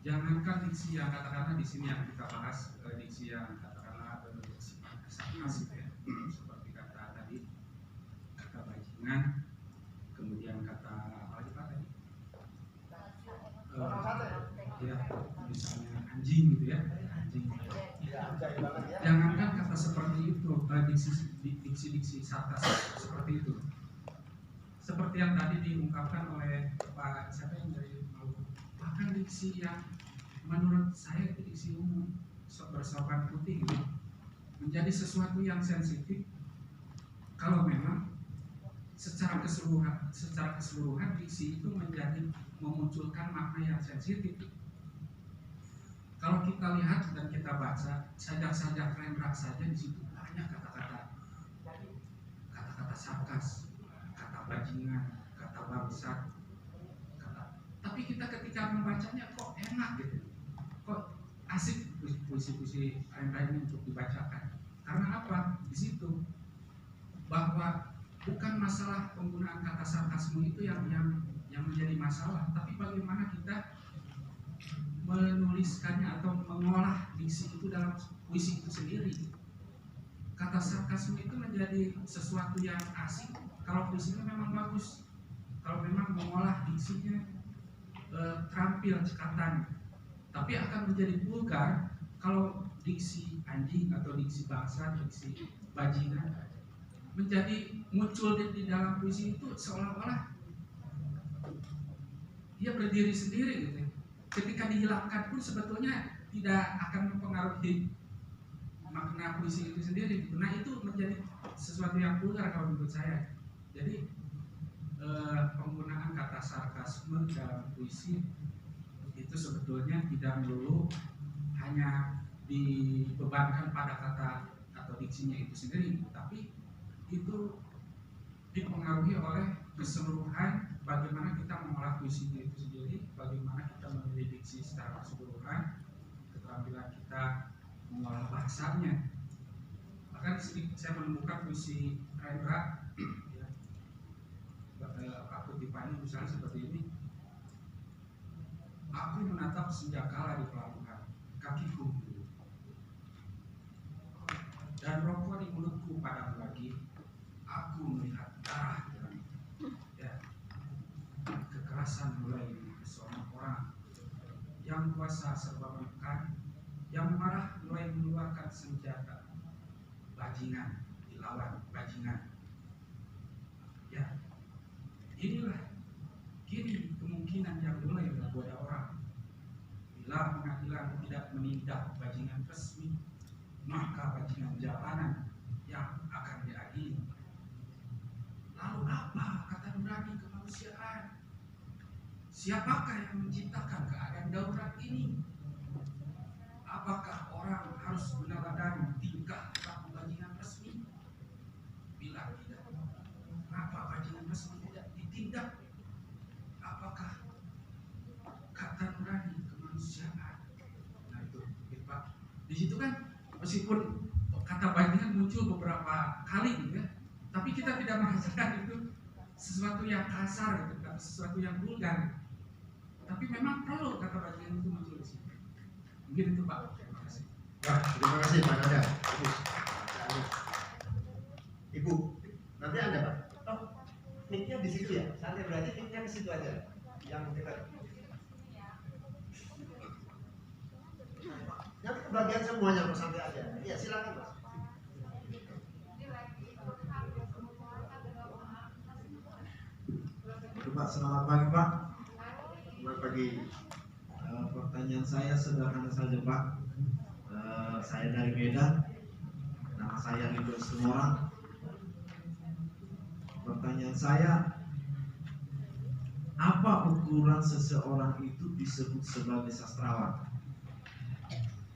Jangankan diksi yang katakanlah di sini yang kita bahas diksi yang katakanlah sarkas gitu ya, seperti kata tadi kata bajingan, kemudian kata apa lagi Pak tadi? Ya misalnya anjing gitu ya, anjing. Jangankan kata seperti itu, diksi sarkas seperti itu. Seperti yang tadi diungkapkan oleh Pak siapa yang dari Maluku, bahkan diksi yang menurut saya itu diksi umum bersopan putih gitu, menjadi sesuatu yang sensitif kalau memang secara keseluruhan diksi itu menjadi memunculkan makna yang sensitif. Kalau kita lihat dan kita baca sajak-sajak Rendra saja di situ banyak kata-kata sarkas, kata bajingan, kata bangsat, tapi kita ketika membacanya kok enak gitu, kok asik puisi-puisi Rendra ini untuk dibacakan. Karena apa? Di situ bahwa bukan masalah penggunaan kata sarkasme itu yang menjadi masalah, tapi bagaimana kita menuliskannya atau mengolah diksi itu dalam puisi itu sendiri. Kata sarkasme itu menjadi sesuatu yang asik kalau puisinya memang bagus, kalau memang mengolah diksinya terampil cekatan. Tapi akan menjadi vulgar kalau diksi anjing atau diksi bangsa, diksi bajingan menjadi muncul di dalam puisi itu seolah-olah dia berdiri sendiri gitu. Ketika dihilangkan pun sebetulnya tidak akan mempengaruhi makna puisi itu sendiri. Nah itu menjadi sesuatu yang vulgar kalau menurut saya. Jadi penggunaan kata sarkasme dalam puisi itu sebetulnya tidak melulu hanya dibebankan pada kata atau diksinya itu sendiri, tapi itu dipengaruhi oleh keseluruhan bagaimana kita mengolah puisinya itu sendiri, bagaimana kita memilih diksi secara keseluruhan, keterampilan kita mengolah bahasanya. Bahkan di sini saya menemukan puisi Rendra, ya, Pak Kutipani misalnya seperti ini. Aku menatap senjakala di pelabuhan, kakiku dulu, dan rokok di mulutku padam lagi. Aku melihat darah di langit. Ya, kekerasan mulai dari seorang orang yang kuasa serba menekan, yang marah mulai mengeluarkan senjata, bajingan dilawan bajingan. Ya, inilah kini kemungkinan yang mulai menggoda orang. Bila pengadilan tidak menindak bajingan resmi, maka bajingan jalanan yang akan diadili. Lalu apa kata nurani kemanusiaan? Siapakah yang menciptakan keadaan darurat ini? Apakah orang harus meneladani tingkah laku bajingan resmi? Bila tidak, kenapa bajingan resmi tidak ditindak? Apakah kata nurani kemanusiaan? Nah itu, Pak. Di situ kan meskipun kata bajingan muncul beberapa kali gitu ya, tapi kita tidak merasakan itu sesuatu yang kasar gitu, atau sesuatu yang vulgar. Tapi memang perlu kata bajingan itu muncul di sini. Mungkin itu Pak. Terima kasih. Wah, terima kasih Pak Nada. Ibu, nanti Anda Pak. Oh, mic-nya di situ ya. Santai berarti mic-nya ke situ aja. Yang dekat. Nanti kebagian semuanya Pak, santai aja. Iya, silakan Pak. Pak, selamat pagi Pak. Selamat pagi. Pertanyaan saya sederhana saja Pak. Saya dari Medan. Nama saya Ridho Sumorang. Pertanyaan saya, apa ukuran seseorang itu disebut sebagai sastrawan?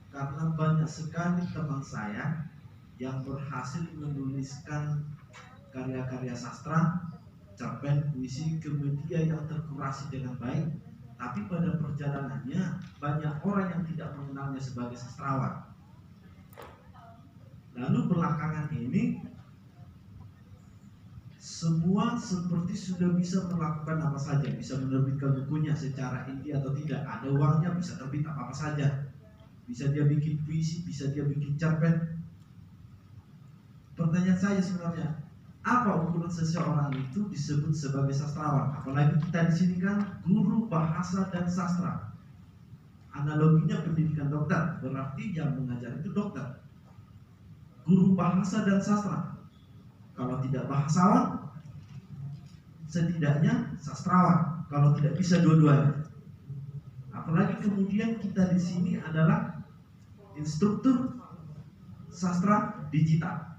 Karena banyak sekali teman saya yang berhasil menuliskan karya-karya sastra, cerpen, puisi ke media yang terkurasi dengan baik, tapi pada perjalanannya banyak orang yang tidak mengenalnya sebagai sastrawan. Lalu belakangan ini semua seperti sudah bisa melakukan apa saja, bisa menerbitkan bukunya secara inti atau tidak, ada uangnya bisa terbit apa saja, bisa dia bikin puisi, bisa dia bikin cerpen. Pertanyaan saya sebenarnya, apa ukuran seseorang itu disebut sebagai sastrawan? Apalagi kita di sini kan guru bahasa dan sastra. Analoginya pendidikan dokter, berarti yang mengajar itu dokter. Guru bahasa dan sastra. Kalau tidak bahasawan, setidaknya sastrawan. Kalau tidak bisa dua-duanya. Apalagi kemudian kita di sini adalah instruktur sastra digital.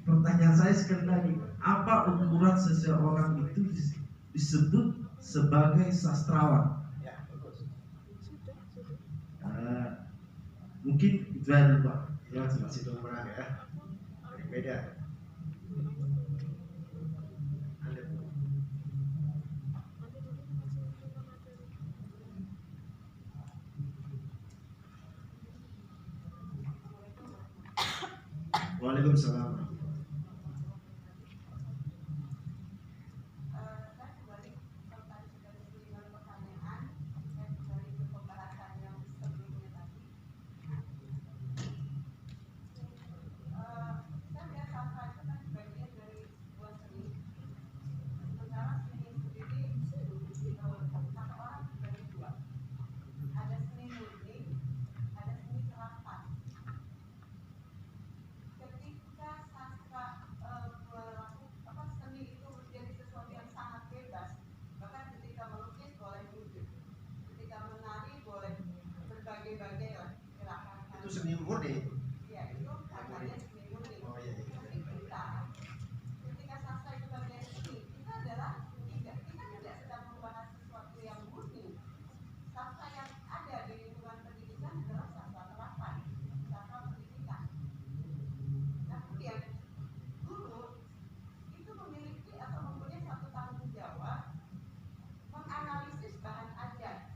Pertanyaan saya sekali lagi, apa ukuran seseorang itu disebut sebagai sastrawan? Ya, bagus. Mungkin itu aja Pak. Ya, masih Sumorang ya. Dari Medan. Anda Bu. Waalaikumsalam. Itu seni murni. Ya, itu katanya seni murni. Oh iya. Tapi ketika sastra itu bagian seni, kita adalah kita tidak sedang membahas sesuatu yang murni. Sastra yang ada di lingkungan pendidikan adalah sastra terapan, sastra pendidikan. Nah, kemudian guru itu memiliki atau mempunyai satu tanggung jawab menganalisis bahan ajar.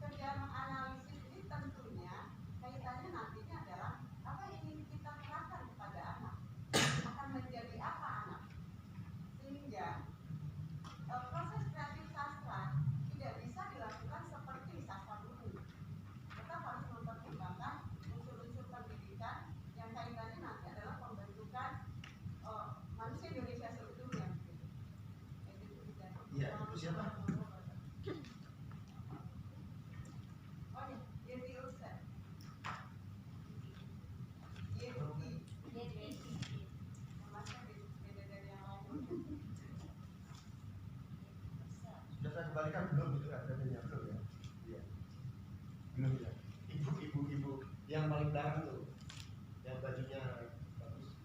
Kerja menganalisis ini tentunya kaitannya nantinya adalah apa yang ingin kita Itu siapa? Sudah saya kembalikan belum itu adanya belum ya? Iya. Belum ya. Ibu yang paling belakang tuh, yang bajunya bagus.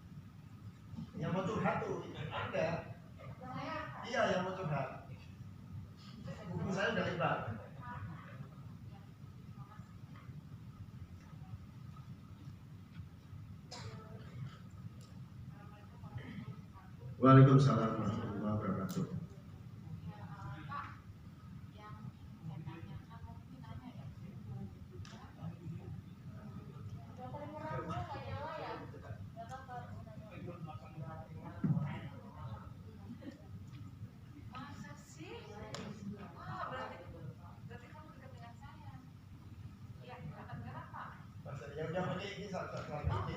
Yang mau curhat tuh, ada. Iya, yang mau curhat. Buku saya udah lebar. Waalaikumsalam warahmatullahi wabarakatuh. Yang pakai ini satu ini.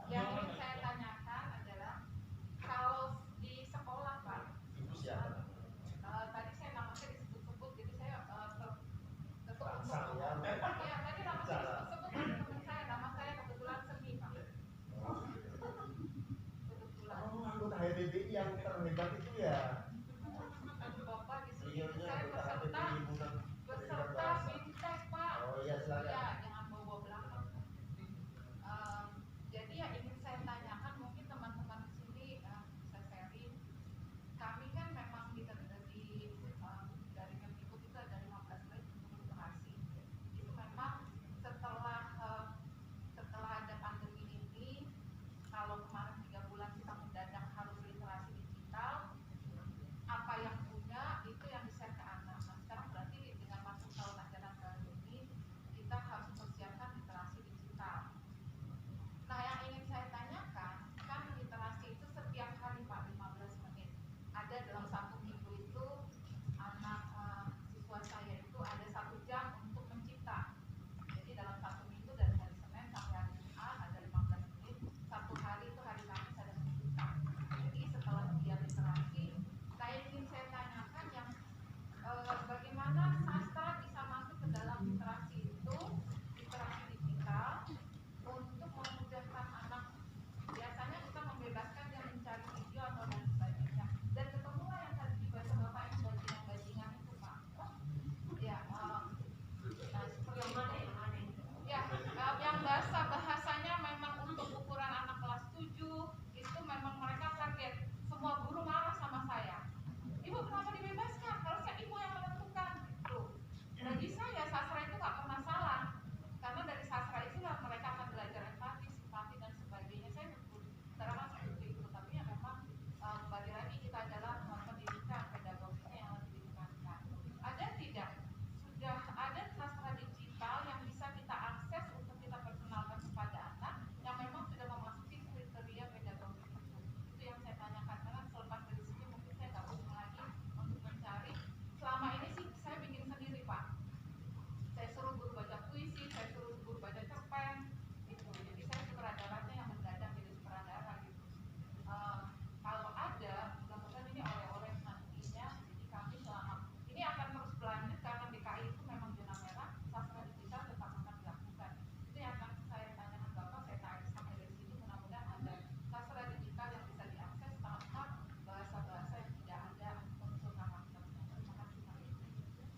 Yang ingin saya tanyakan adalah kalau di sekolah Pak, tadi saya namanya disebut-sebut, jadi saya tertutup. Ya, tadi namanya disebut-sebut dari teman saya, nama saya kebetulan Semi Pak. Kebetulan. Oh, anggota HBBI yang terhebat itu ya. Bapak di sini Iya, saya beserta Bintek Pak. Oh iya, silakan. Ya, jangan bawa belakang. Jadi yang ingin saya tanyakan, mungkin teman-teman di sini bisa sharing. Kami kan memang dari Kemdikbud itu ada 15 menit untuk literasi. Itu memang setelah ada pandemi ini, kalau kemarin 3 bulan kita mendadak harus literasi digital, apa yang punya itu yang di-share ke anak. Nah sekarang berarti dengan masuk tahun ajaran baru ini, kita harus mempersiapkan literasi digital. Nah yang ingin saya tanyakan, kan literasi itu setiap hari Pak 15 menit. Ada dalam 1 minggu itu, anak siswa saya itu ada 1 jam untuk mencipta. Jadi dalam 1 minggu dari hari Senin sampai hari Jumat ada 15 menit. 1 hari itu hari Kamis ada mencipta. Jadi setelah dia literasi, ingin saya tanyakan yang bagaimana sastra bisa masuk ke dalam literasi itu, literasi digital, untuk memudahkan anak. Biasanya kita membebaskan dia mencari video atau dan sebagainya. Dan ketemulah yang tadi dibaca Bapak yang bajingan-bajingan itu Pak. Ya, yang bahasanya memang untuk ukuran anak kelas 7 itu memang mereka kaget. Semua guru marah sama saya. Ibu kenapa dibebaskan? Harusnya ibu yang menentukan. Tuh. Bagi saya sastra itu nggak pernah salah, karena dari sastra itulah mereka akan belajar empati, simpati dan sebagainya. Saya terangkan seperti itu, tapi ya memang kembali lagi kita adalah pendidikan pedagoginya yang harus ditingkatkan. Ada tidak? Sudah ada sastra digital yang bisa kita akses untuk kita perkenalkan kepada anak yang memang sudah memasuki kriteria pedagogi itu. Itu yang saya tanyakan, karena selepas dari sini mungkin saya nggak pusing lagi untuk mencari. Selama ini sih saya bikin sendiri Pak. Saya suruh guru baca puisi, saya suruh guru baca cerpen, gitu. Jadi saya sutradaranya yang mendadak jadi sutradara gitu. Kalau ada, mudah-mudahan ini oleh-oleh nantinya. Jadi kami selama ini akan terus berlanjut karena DKI itu memang zona merah, sastra digital tetap akan dilakukan. Itu yang akan saya tanyakan Bapak, saya tarik sampai dari sini. Mudah-mudahan ada sastra digital yang bisa diakses tanpa bahasa-bahasa yang tidak ada unsur karakternya. Terima kasih Pak.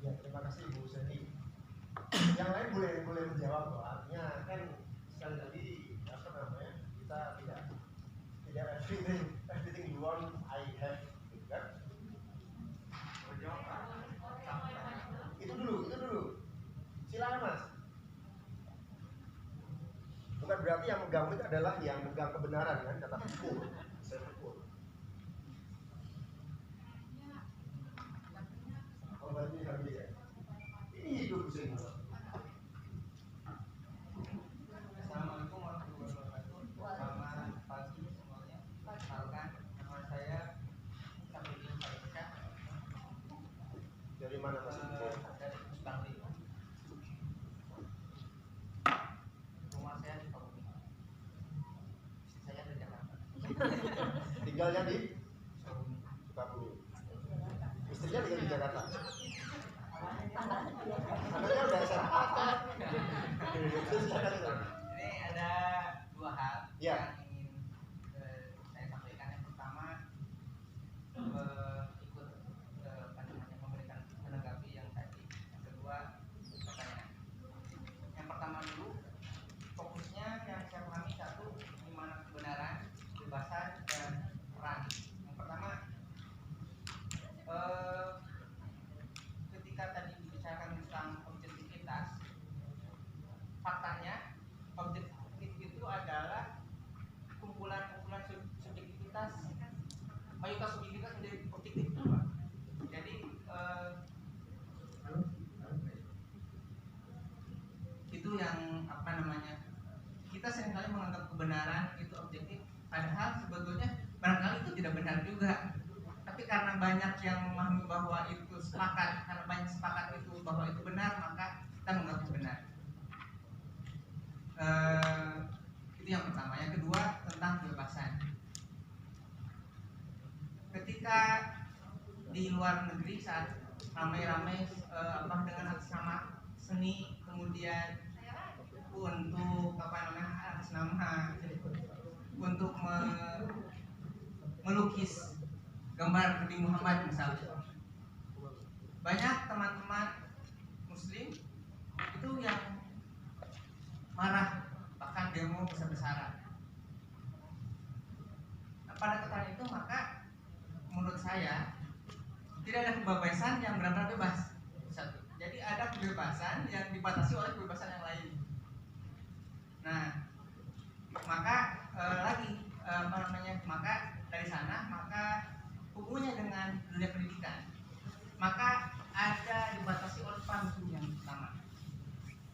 Ya, terima kasih Bu Seni. Yang lain boleh menjawab loh. Artinya kan sekali lagi apa namanya, kita tidak everything you want I have, gitu kan? Itu dulu. Silakan Mas. Bukan berarti yang megang itu adalah yang megang kebenaran kan, kata hukum. Saya hukum. Oh, berarti kami ya. Ini hidup Bu Seni. Assalamualaikum warahmatullahi wabarakatuh. Selamat pagi. tinggalnya di Sukabumi. Istrinya tinggal di Jakarta. Anaknya udah SMA. Ini ada dua hal Ya. yang ingin saya sampaikan. Yang pertama, ikut memberikan menanggapi yang tadi. Yang kedua, pertanyaan. Yang pertama dulu, fokusnya yang saya pahami satu, di mana kebenaran, kebebasan, dan peran. Yang pertama, ketika tadi dibicarakan tentang objektivitas, faktanya objektif itu adalah kumpulan-kumpulan subjektivitas, mayoritas subjektivitas menjadi objektif, Pak. Jadi itu yang apa namanya, kita seringkali menganggap kebenaran itu objektif, padahal sebetulnya barangkali itu tidak benar juga. Tapi karena banyak yang memahami bahwa itu sepakat, karena banyak sepakat itu bahwa itu benar, maka kita menganggap itu benar. Itu yang pertama. Yang kedua, tentang kebebasan. Ketika di luar negeri saat ramai-ramai dengan atas nama seni, kemudian untuk apa namanya, atas nama untuk melukis gambar Nabi Muhammad misalnya, banyak teman-teman muslim itu yang marah, bahkan demo besar-besaran. Nah, pada tataran itu maka menurut saya tidak ada kebebasan yang benar-benar bebas. Satu. Jadi ada kebebasan yang dibatasi oleh kebebasan yang lain. Nah, maka maka dari sana maka hubungannya dengan dunia pendidikan, maka ada dibatasi oleh peran guru yang pertama.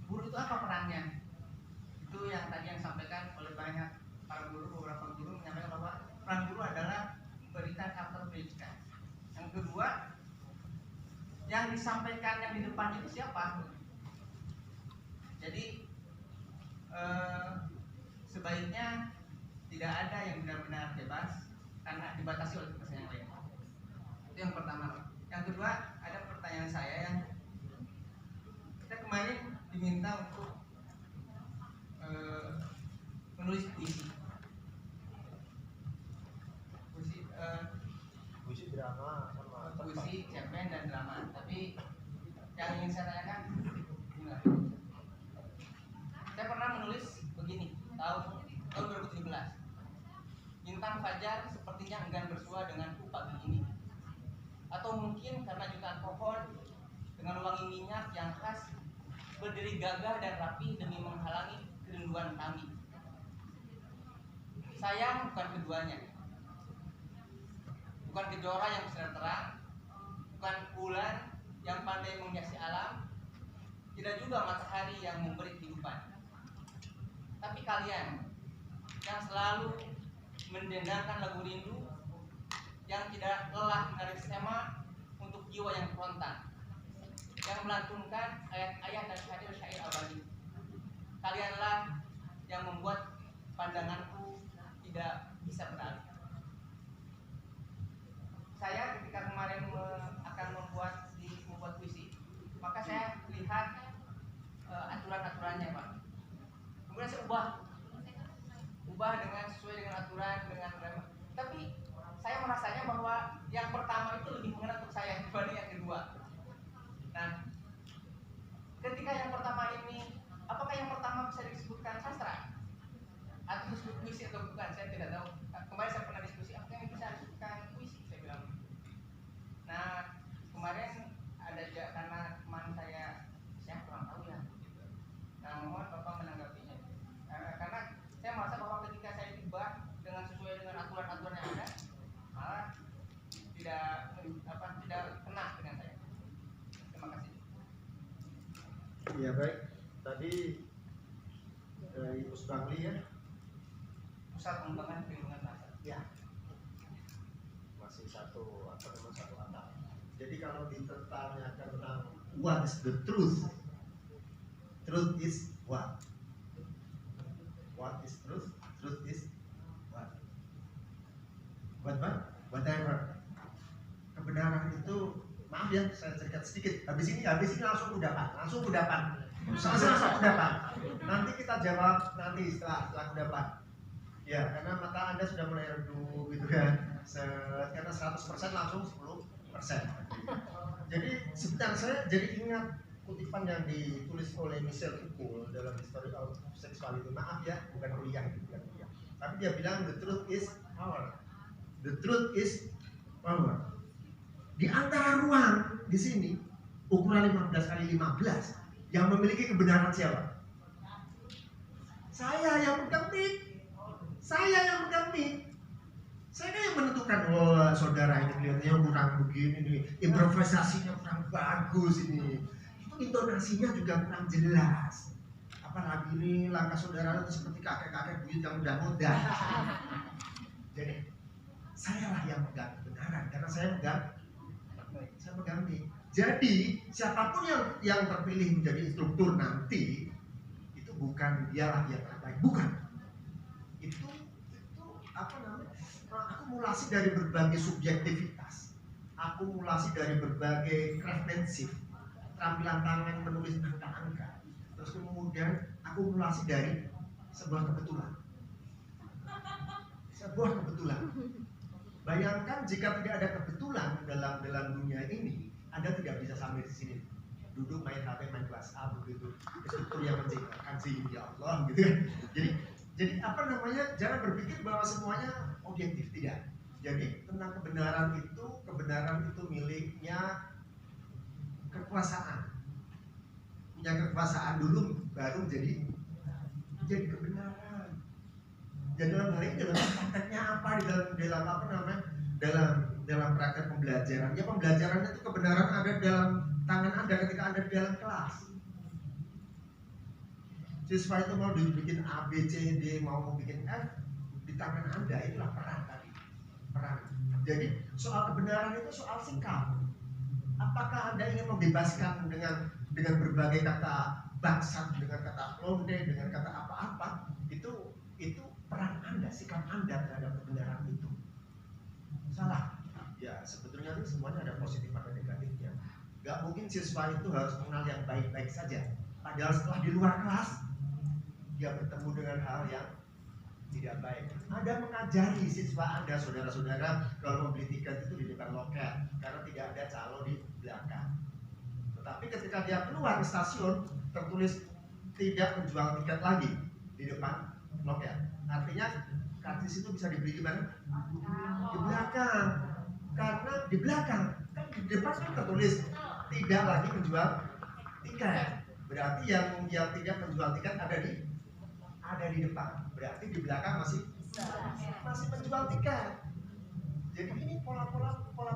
Guru itu apa perannya? Itu yang tadi yang disampaikan oleh banyak para guru, beberapa guru menyampaikan bahwa peran guru adalah memberikan karakter pendidikan. Yang kedua, yang disampaikan yang di depan itu siapa? Jadi sebaiknya tidak ada yang benar-benar bebas karena dibatasi oleh kebebasan yang lain. Itu yang pertama. Yang kedua, ada pertanyaan saya yang kita kemarin diminta untuk menulis puisi. Puisi drama sama Puisi, cerpen dan drama. Tapi yang ingin saya tanyakan, gimana? Saya pernah menulis begini tahun 2017. Bintang fajar sepertinya enggan bersua denganku pagi ini. Atau mungkin karena jutaan pohon dengan wangi minyak yang khas berdiri gagah dan rapi demi menghalangi kerinduan kami. Sayang bukan keduanya. Bukan kejora yang sinar terang, bukan bulan yang pandai menghiasi alam, tidak juga matahari yang memberi kehidupan. Tapi kalian yang selalu mendendangkan lagu rindu, yang tidak lelah menarik sema untuk jiwa yang frontal, yang melantunkan ayat-ayat dan syair-syair abadi. Kalianlah yang membuat pandanganku tidak bisa beralih. Saya ketika kemarin akan membuat puisi, maka saya lihat aturan-aturannya, Pak. Kemudian saya ubah dengan sesuai dengan aturan, dengan drama. Tapi saya merasanya bahwa yang pertama itu lebih mengena untuk saya dibanding yang kedua. Nah, ketika yang pertama ini, apakah yang pertama bisa disebutkan sastra atau disebut puisi atau bukan? Saya tidak tahu. Kemarin saya pernah diskusi, apakah yang bisa disebutkan puisi? Saya bilang. Nah, kemarin ada juga karena teman saya kurang tahu ya. Nah, mohon Bapak menanggapinya. Karena saya merasa bahwa ketika saya tiba dengan sesuai dengan aturan-aturan yang ada, malah tidak kena dengan saya. Terima kasih. Ya baik, tadi Ibu Sukangli ya. Pusat Pengembangan Perlindungan Bahasa. Ya. Masih satu atap. Jadi kalau ditanyakan tentang what is the truth? Truth is what? What is truth? Truth is what? What whatever. Kebenaran itu, maaf ya saya cerita sedikit. Habis ini langsung kudapan. Langsung kudapan. Nanti kita jawab nanti setelah kudapan. Ya, karena mata Anda sudah mulai redup gitu kan. Karena 100% langsung 10%. Jadi sebentar saya jadi ingat kutipan yang ditulis oleh Michel Foucault dalam History of Sexuality. Maaf ya, bukan kuliah. Tapi dia bilang the truth is power. The truth is power. Di antara ruang di sini ukuran 15x15 yang memiliki kebenaran siapa? Saya yang pegang mic. Saya kan yang menentukan, oh saudara ini kelihatannya kurang begini nih, improvisasinya kurang bagus ini, itu intonasinya juga kurang jelas. Apalagi ini langkah saudara itu seperti kakek-kakek buyut yang udah muda. Jadi saya lah yang pegang kebenaran karena saya pegang mic. Jadi siapapun yang terpilih menjadi instruktur nanti itu bukan dialah yang terbaik, bukan. Itu apa namanya? Akumulasi dari berbagai subjektivitas, akumulasi dari berbagai craftsmanship, keterampilan tangan menulis angka-angka, terus kemudian akumulasi dari sebuah kebetulan. Bayangkan jika tidak ada kebetulan dalam dunia ini, Anda tidak bisa sampai di sini. Duduk main HP, main kelas A begitu. Instruktur yang menciptakan sih ya Allah gitu kan. Jadi apa namanya? Jangan berpikir bahwa semuanya objektif, tidak. Jadi tentang kebenaran itu miliknya kekuasaan. Punya kekuasaan dulu baru jadi kebenaran. Jadi dalam hal ini dalam prakteknya apa dalam apa namanya? Dalam praktek pembelajaran. Ya pembelajarannya itu kebenaran ada dalam tangan Anda ketika Anda di dalam kelas. Siswa itu mau dibikin A, B, C, D, mau bikin F di tangan Anda, itulah peran tadi. Jadi soal kebenaran itu soal sikap. Apakah Anda ingin membebaskan dengan berbagai kata bangsat, dengan kata londe, dengan kata apa-apa? Itu peran Anda, sikap Anda terhadap kebenaran itu. Salah. Ya sebetulnya itu semuanya ada positif ada negatifnya. Gak mungkin siswa itu harus mengenal yang baik-baik saja. Padahal setelah di luar kelas dia bertemu dengan hal yang tidak baik. Anda mengajari siswa Anda, saudara-saudara, kalau membeli tiket itu di depan loket karena tidak ada calo di belakang. Tetapi ketika dia keluar ke stasiun tertulis tidak menjual tiket lagi di depan loket. Artinya karcis itu bisa dibeli di mana? Di belakang. Karena di belakang, kan di depan kan tertulis tidak lagi menjual tiket. Berarti yang tidak menjual tiket ada di depan. Berarti di belakang masih menjual tiket. Jadi ini pola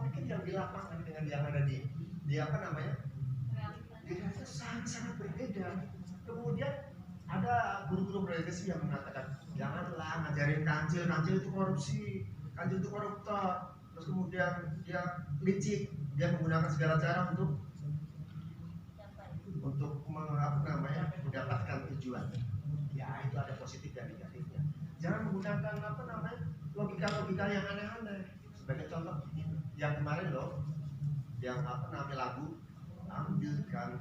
pikir yang di lapangan dengan yang ada di apa namanya? Itu sangat berbeda. Kemudian ada guru-guru religius yang mengatakan janganlah ngajarin kancil itu korupsi, kancil itu koruptor. Terus kemudian dia licik, dia menggunakan segala cara untuk mendapatkan tujuan. Ya itu ada positif dan negatifnya. Jangan menggunakan logika yang aneh-aneh. Sebagai contoh yang kemarin loh, yang lagu ambilkan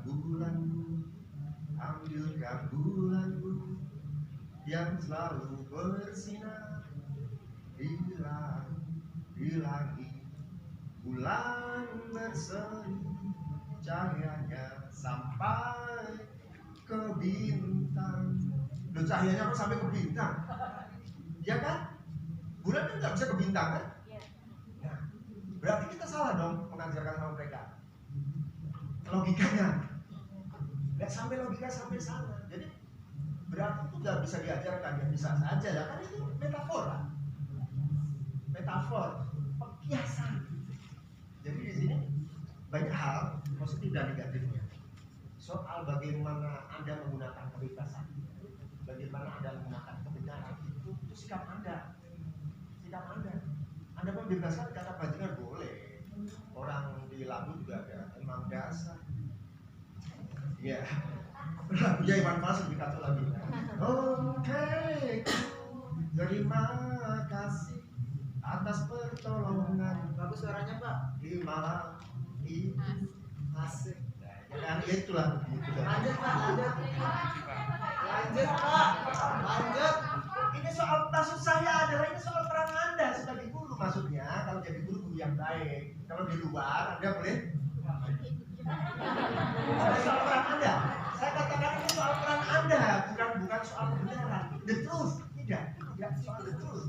bulanmu yang selalu bersinar di langit, bulan berseri cahayanya sampai ke bintang. Loh cahayanya kok sampai ke bintang? Ya kan? Bulan kan nggak bisa ke bintang kan? Nah, berarti kita salah dong mengajarkan sama mereka. Logikanya nggak sampai logika sampai sana. Jadi berarti itu nggak bisa diajarkan, ya bisa saja ya kan itu metafor, pekiasan. Jadi di sini banyak hal positif dan negatifnya. Soal bagaimana Anda menggunakan kebebasan, bagaimana Anda menggunakan kebenaran itu sikap Anda. Anda membebaskan kata bajingan boleh. Orang di lagu juga ada emang dasar. Ya, lagunya Iwan Fals lebih kacau lagi. Oke, terima kasih atas pertolongan. Bagus suaranya Pak. Di malam ini asik. Ya itulah begitu. Lanjut Pak, lanjut. Lanjut Pak, lanjut. Ini soal maksud saya adalah ini soal peran Anda sebagai guru, maksudnya kalau jadi guru yang baik. Kalau di luar Anda boleh. Soal peran Anda. Saya katakan ini soal peran Anda, bukan soal kebenaran. The truth, tidak soal the truth.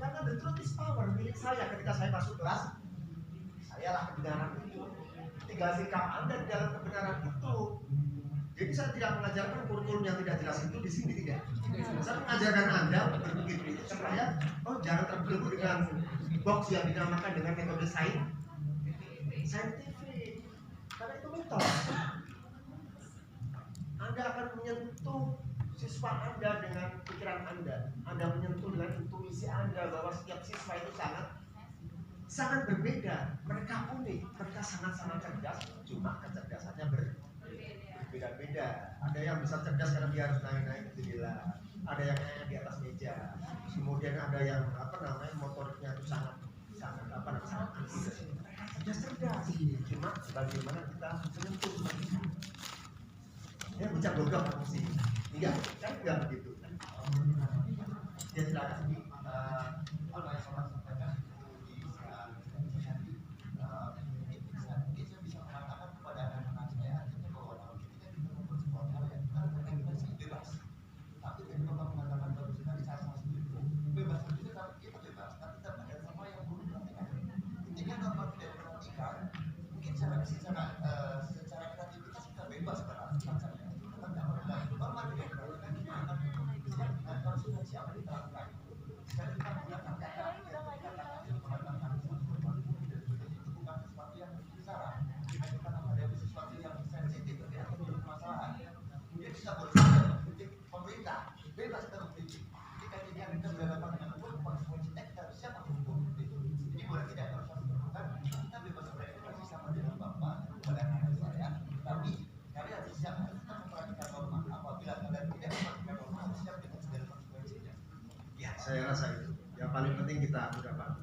Karena the truth is power milik saya. Ketika saya masuk kelas, sayalah kebenaran itu. Tinggal sikap Anda di dalam kebenaran itu. Jadi saya tidak mengajarkan kurikulum yang tidak jelas itu di sini, tidak. Saya mengajarkan Anda untuk berpikir itu supaya jangan terbelenggu dengan box yang dinamakan dengan metode scientific. Karena itu mitos. Anda akan menyentuh siswa Anda dengan pikiran Anda. Anda menyentuh dengan intuisi Anda bahwa setiap siswa itu sangat berbeda. Mereka unik, mereka sangat-sangat cerdas. Cuma kecerdasannya berbeda-beda. Ada yang bisa cerdas karena dia harus naik-naik jendela. Ada yang naik di atas meja. Kemudian ada yang motoriknya itu sangat anti. Mereka cerdas. Cuma bagaimana kita menyentuh. Ya bocah gogok sih. Enggak begitu. Ya silakan. Saya rasa itu yang paling penting kita dapat.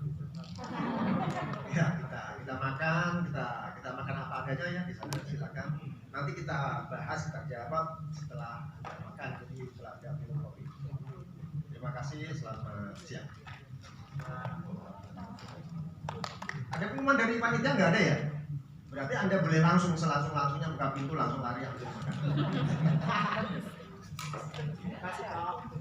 Ya kita makan, kita makan apa adanya ya di sana, silakan. Nanti kita bahas, kita jawab setelah makan, jadi setelah ada minum kopi. Terima kasih, selamat siang. Ada pengumuman dari panitia nggak ada ya? Berarti Anda boleh langsungnya buka pintu, langsung lari ambil makan. Terima kasih Pak.